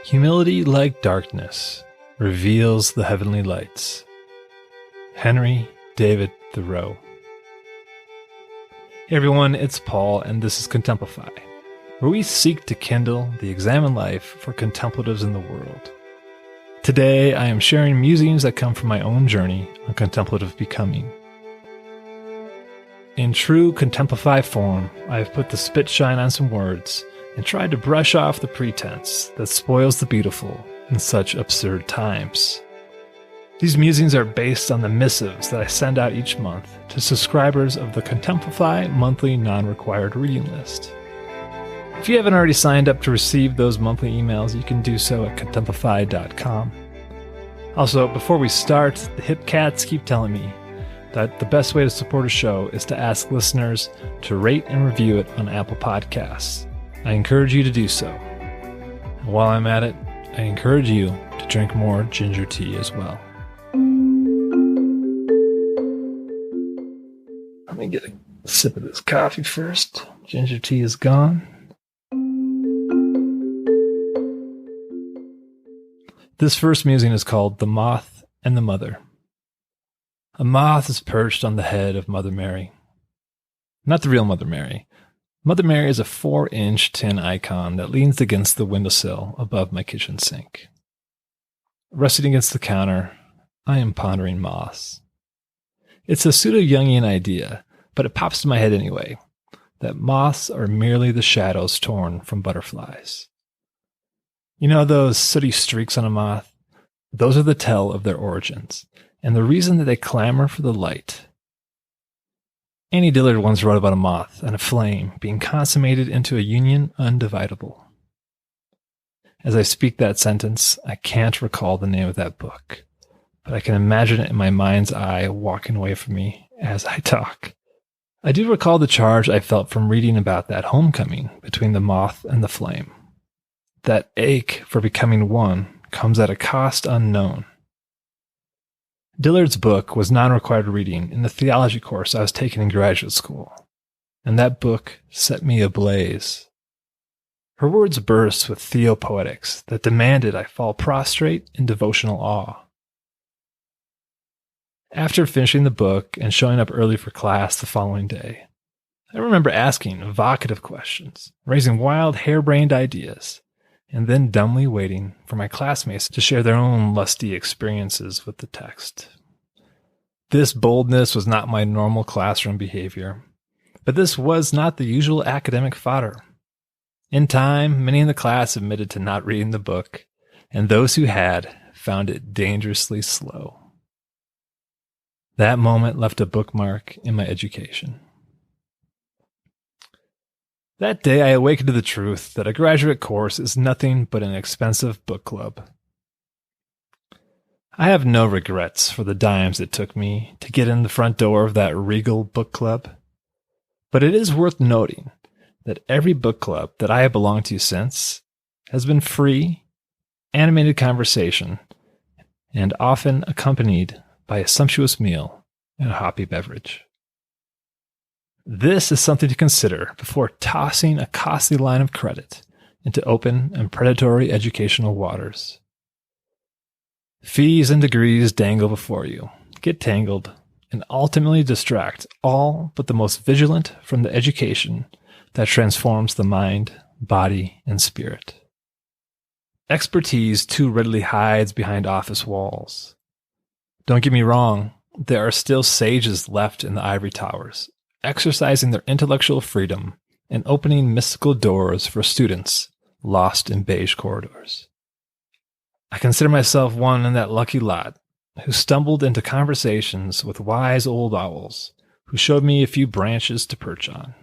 Humility like darkness reveals the heavenly lights. Henry David Thoreau. Hey everyone, it's Paul, and this is Contemplify, where we seek to kindle the examined life for contemplatives in the world. Today, I am sharing musings that come from my own journey on contemplative becoming. In true Contemplify form, I have put the spit shine on some words and tried to brush off the pretense that spoils the beautiful in such absurd times. These musings are based on the missives that I send out each month to subscribers of the Contemplify monthly non-required reading list. If you haven't already signed up to receive those monthly emails, you can do so at contemplify.com. Also, before we start, the hip cats keep telling me that the best way to support a show is to ask listeners to rate and review it on Apple Podcasts. I encourage you to do so. And while I'm at it, I encourage you to drink more ginger tea as well. Let me get a sip of this coffee first. Ginger tea is gone. This first musing is called The Moth and the Mother. A moth is perched on the head of Mother Mary. Not the real Mother Mary. Mother Mary is a 4-inch tin icon that leans against the windowsill above my kitchen sink. Resting against the counter, I am pondering moths. It's a pseudo-Jungian idea, but it pops to my head anyway, that moths are merely the shadows torn from butterflies. You know those sooty streaks on a moth? Those are the tell of their origins, and the reason that they clamor for the light. Annie Dillard once wrote about a moth and a flame being consummated into a union undividable. As I speak that sentence, I can't recall the name of that book, but I can imagine it in my mind's eye walking away from me as I talk. I do recall the charge I felt from reading about that homecoming between the moth and the flame. That ache for becoming one comes at a cost unknown. Dillard's book was non-required reading in the theology course I was taking in graduate school, and that book set me ablaze. Her words burst with theopoetics that demanded I fall prostrate in devotional awe. After finishing the book and showing up early for class the following day, I remember asking evocative questions, raising wild, harebrained ideas, and then dumbly waiting for my classmates to share their own lusty experiences with the text. This boldness was not my normal classroom behavior, but this was not the usual academic fodder. In time, many in the class admitted to not reading the book, and those who had found it dangerously slow. That moment left a bookmark in my education. That day, I awakened to the truth that a graduate course is nothing but an expensive book club. I have no regrets for the dimes it took me to get in the front door of that regal book club, but it is worth noting that every book club that I have belonged to since has been free, animated conversation, and often accompanied by a sumptuous meal and a hoppy beverage. This is something to consider before tossing a costly line of credit into open and predatory educational waters. Fees and degrees dangle before you, get tangled, and ultimately distract all but the most vigilant from the education that transforms the mind, body, and spirit. Expertise too readily hides behind office walls. Don't get me wrong, there are still sages left in the ivory towers, exercising their intellectual freedom and opening mystical doors for students lost in beige corridors. I consider myself one in that lucky lot who stumbled into conversations with wise old owls who showed me a few branches to perch on.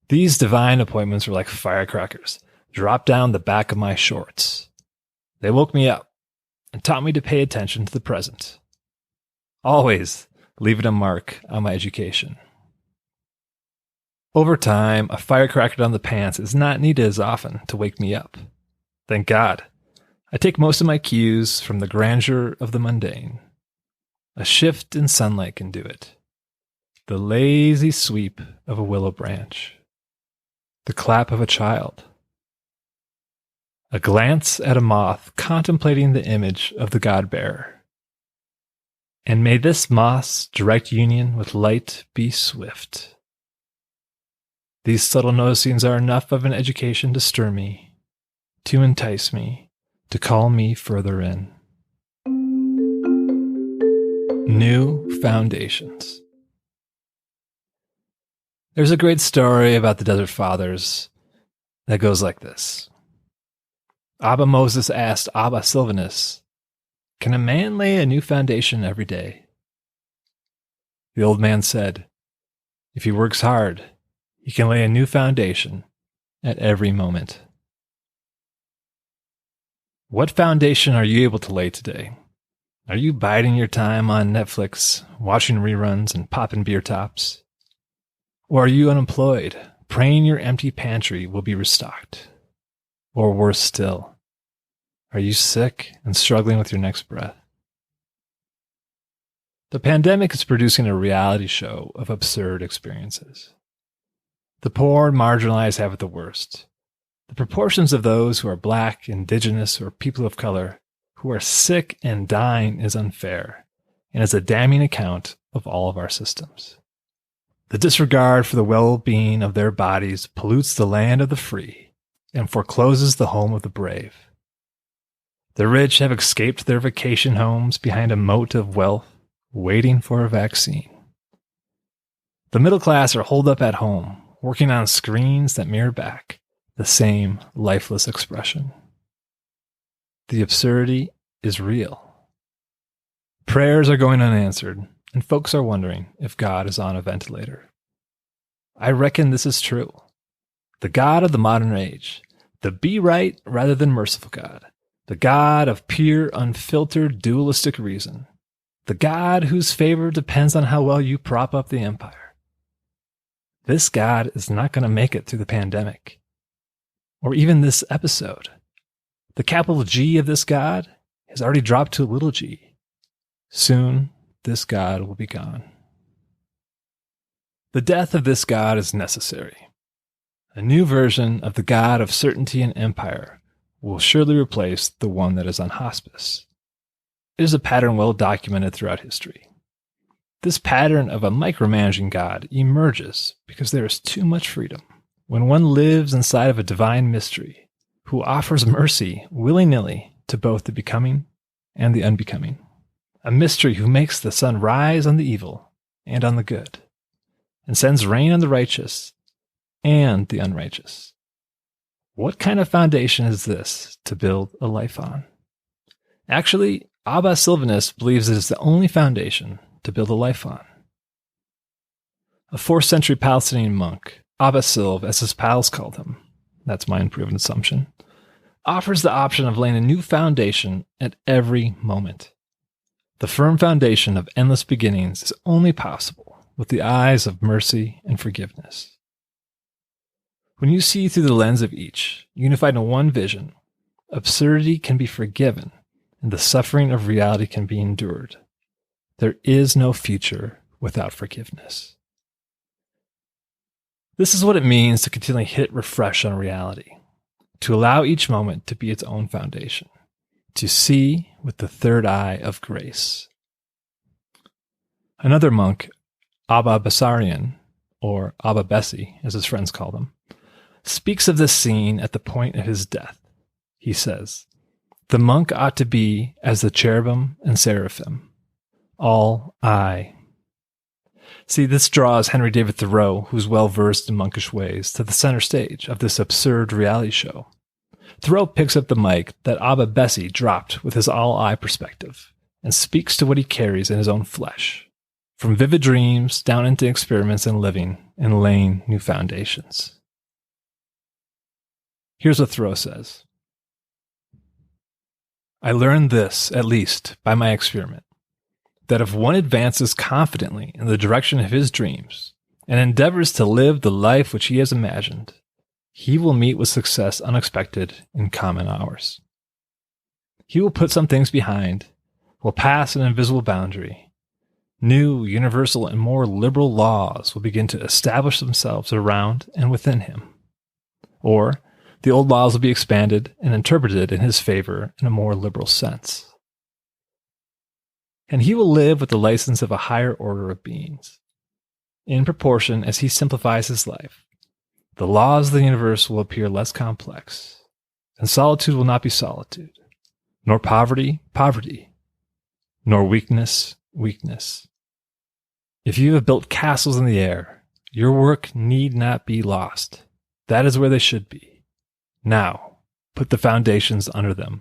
These divine appointments were like firecrackers, dropped down the back of my shorts. They woke me up and taught me to pay attention to the present. Always leaving a mark on my education. Over time, a firecracker down the pants is not needed as often to wake me up. Thank God. I take most of my cues from the grandeur of the mundane. A shift in sunlight can do it. The lazy sweep of a willow branch. The clap of a child. A glance at a moth contemplating the image of the God-bearer. And may this moth's direct union with light be swift. These subtle noticings are enough of an education to stir me, to entice me, to call me further in. New foundations. There's a great story about the Desert Fathers that goes like this. Abba Moses asked Abba Silvanus, "Can a man lay a new foundation every day?" The old man said, "If he works hard, he can lay a new foundation at every moment." What foundation are you able to lay today? Are you biding your time on Netflix, watching reruns and popping beer tops? Or are you unemployed, praying your empty pantry will be restocked? Or worse still, are you sick and struggling with your next breath? The pandemic is producing a reality show of absurd experiences. The poor and marginalized have it the worst. The proportions of those who are Black, Indigenous, or people of color who are sick and dying is unfair and is a damning account of all of our systems. The disregard for the well-being of their bodies pollutes the land of the free and forecloses the home of the brave. The rich have escaped their vacation homes behind a moat of wealth, waiting for a vaccine. The middle class are holed up at home, working on screens that mirror back the same lifeless expression. The absurdity is real. Prayers are going unanswered, and folks are wondering if God is on a ventilator. I reckon this is true. The God of the modern age, the be right rather than merciful God, the God of pure, unfiltered, dualistic reason, the God whose favor depends on how well you prop up the empire. This God is not going to make it through the pandemic, or even this episode. The capital G of this God has already dropped to a little g. Soon, this God will be gone. The death of this God is necessary. A new version of the God of certainty and empire will surely replace the one that is on hospice. It is a pattern well documented throughout history. This pattern of a micromanaging God emerges because there is too much freedom. When one lives inside of a divine mystery who offers mercy willy-nilly to both the becoming and the unbecoming. A mystery who makes the sun rise on the evil and on the good, and sends rain on the righteous and the unrighteous. What kind of foundation is this to build a life on? Actually, Abba Silvanus believes it is the only foundation to build a life on. A 4th century Palestinian monk, Abba Silv, as his pals called him, that's my unproven assumption, offers the option of laying a new foundation at every moment. The firm foundation of endless beginnings is only possible with the eyes of mercy and forgiveness. When you see through the lens of each, unified in one vision, absurdity can be forgiven and the suffering of reality can be endured. There is no future without forgiveness. This is what it means to continually hit refresh on reality, to allow each moment to be its own foundation, to see with the third eye of grace. Another monk, Abba Bessarion, or Abba Bessie, as his friends called him, speaks of this scene at the point of his death. He says, "The monk ought to be as the cherubim and seraphim, all I." See, this draws Henry David Thoreau, who's well-versed in monkish ways, to the center stage of this absurd reality show. Thoreau picks up the mic that Abba Bessie dropped with his all-I perspective and speaks to what he carries in his own flesh, from vivid dreams down into experiments in living and laying new foundations. Here's what Thoreau says. "I learned this, at least, by my experiment, that if one advances confidently in the direction of his dreams and endeavors to live the life which he has imagined, he will meet with success unexpected in common hours. He will put some things behind, will pass an invisible boundary. New, universal, and more liberal laws will begin to establish themselves around and within him. Or The old laws will be expanded and interpreted in his favor in a more liberal sense. And he will live with the license of a higher order of beings. In proportion as he simplifies his life, the laws of the universe will appear less complex, and solitude will not be solitude, nor poverty, poverty, nor weakness, weakness. If you have built castles in the air, your work need not be lost. That is where they should be. Now, put the foundations under them.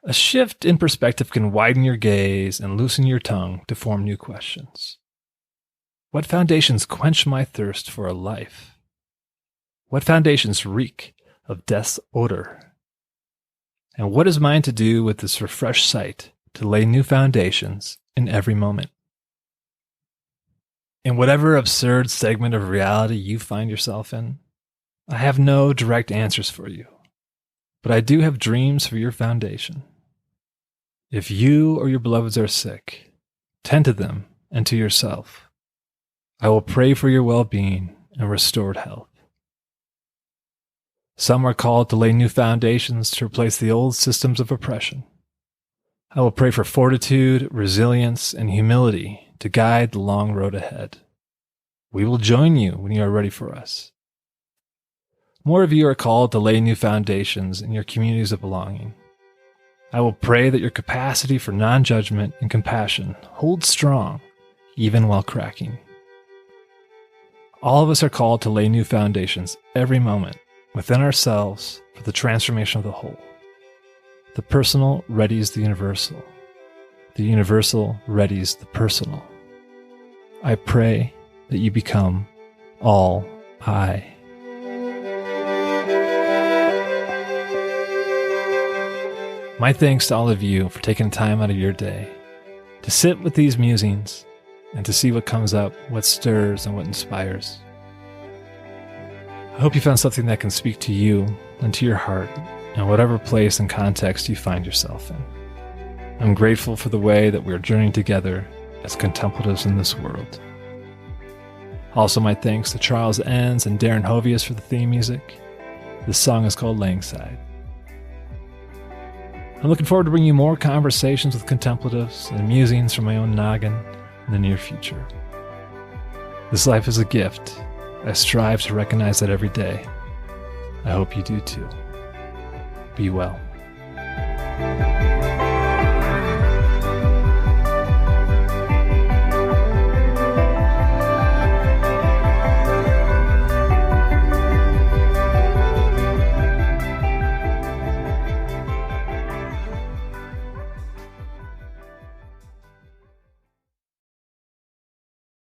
A shift in perspective can widen your gaze and loosen your tongue to form new questions. What foundations quench my thirst for a life? What foundations reek of death's odor? And what is mine to do with this refreshed sight to lay new foundations in every moment? In whatever absurd segment of reality you find yourself in, I have no direct answers for you, but I do have dreams for your foundation. If you or your beloveds are sick, tend to them and to yourself. I will pray for your well-being and restored health. Some are called to lay new foundations to replace the old systems of oppression. I will pray for fortitude, resilience, and humility to guide the long road ahead. We will join you when you are ready for us. More of you are called to lay new foundations in your communities of belonging. I will pray that your capacity for non-judgment and compassion holds strong, even while cracking. All of us are called to lay new foundations every moment within ourselves for the transformation of the whole. The personal readies the universal. The universal readies the personal. I pray that you become all I. My thanks to all of you for taking time out of your day to sit with these musings and to see what comes up, what stirs, and what inspires. I hope you found something that can speak to you and to your heart in whatever place and context you find yourself in. I'm grateful for the way that we're journeying together as contemplatives in this world. Also, my thanks to Charles Enns and Darren Hovius for the theme music. This song is called Langside. I'm looking forward to bringing you more conversations with contemplatives and musings from my own noggin in the near future. This life is a gift. I strive to recognize that every day. I hope you do too. Be well.